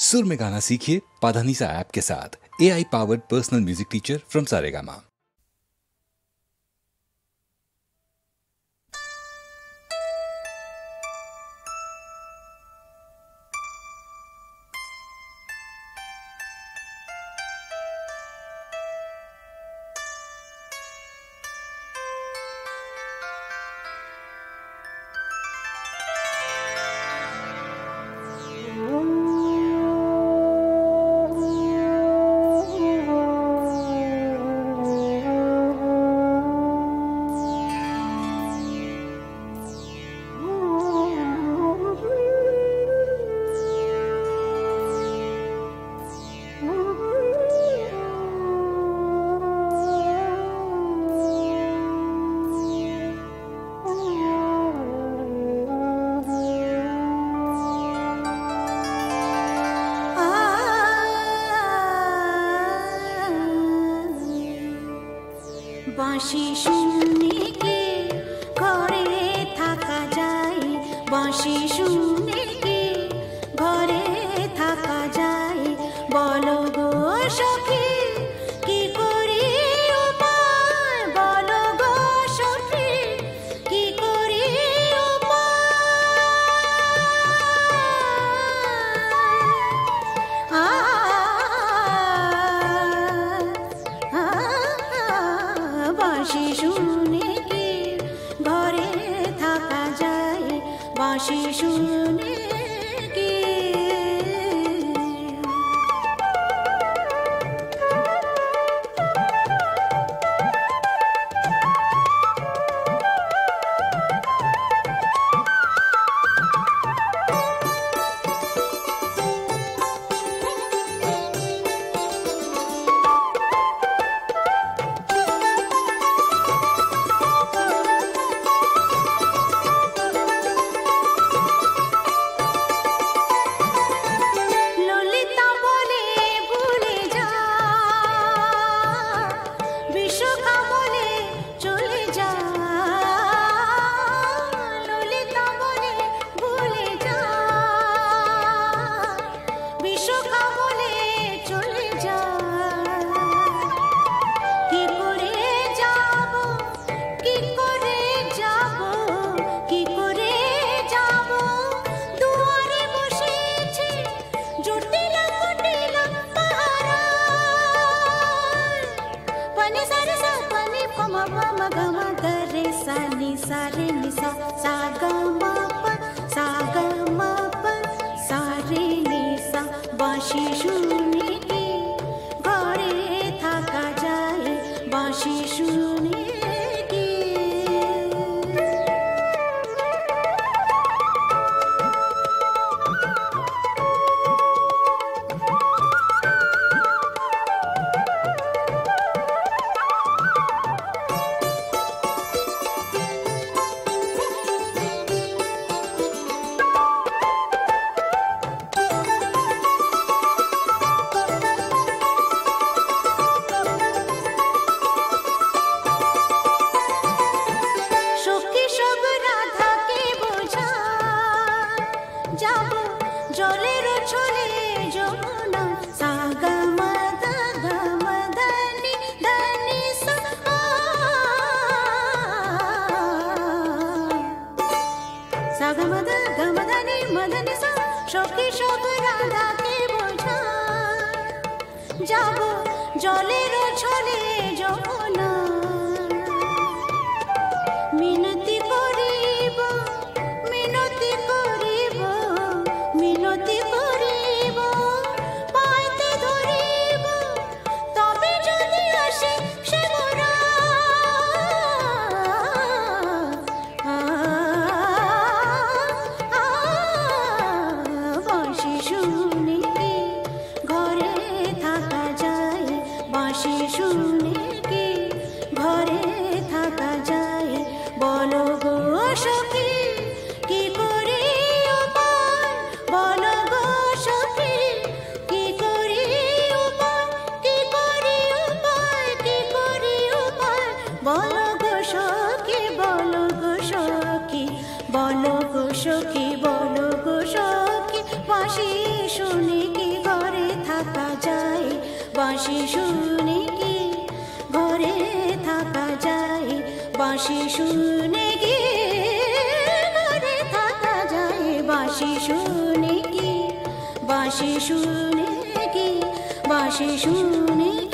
सुर में गाना सीखिए पाधानीसा ऐप के साथ। AI powered personal music teacher from Saregama. বাঁশি শুনে কি ঘরে থাকা যায়, বাঁশি শুনে কি ঘরে থাকা যায়, বলো গো সখী কি করি উপায়, বলো গো সখী কি করি বাঁশি শুনে কি ঘরে থাকা যায়, বাঁশি শুনে কি सारे निसा सा ग म प सा ग म प सा रे निसा বাঁশি শুনে কি ঘরে থাকা যায়, বাঁশি শুনে কি জলের ছলে যমুনা সা গ ম দ গ ম দ নি দ নি সা সা গ ম দ গ ম দ নি ম দ নি সা সখী সব রাধাকে বোঝা যাব জলের ছলে যমুনা মিনতি করিব মিনতি করিব মিনতি করিব পাইতে ধরিব তবে যদি আসে সে মোরা বাঁশি শুনে ঘরে থাকা যায়, বাঁশি শুনে বাঁশি শুনে কি ঘরে থাকা যায়, বাঁশি শুনে কি ঘরে থাকা যায়, বাঁশি শুনে কি, বাঁশি শুনে কি, বাঁশি শুনে কি।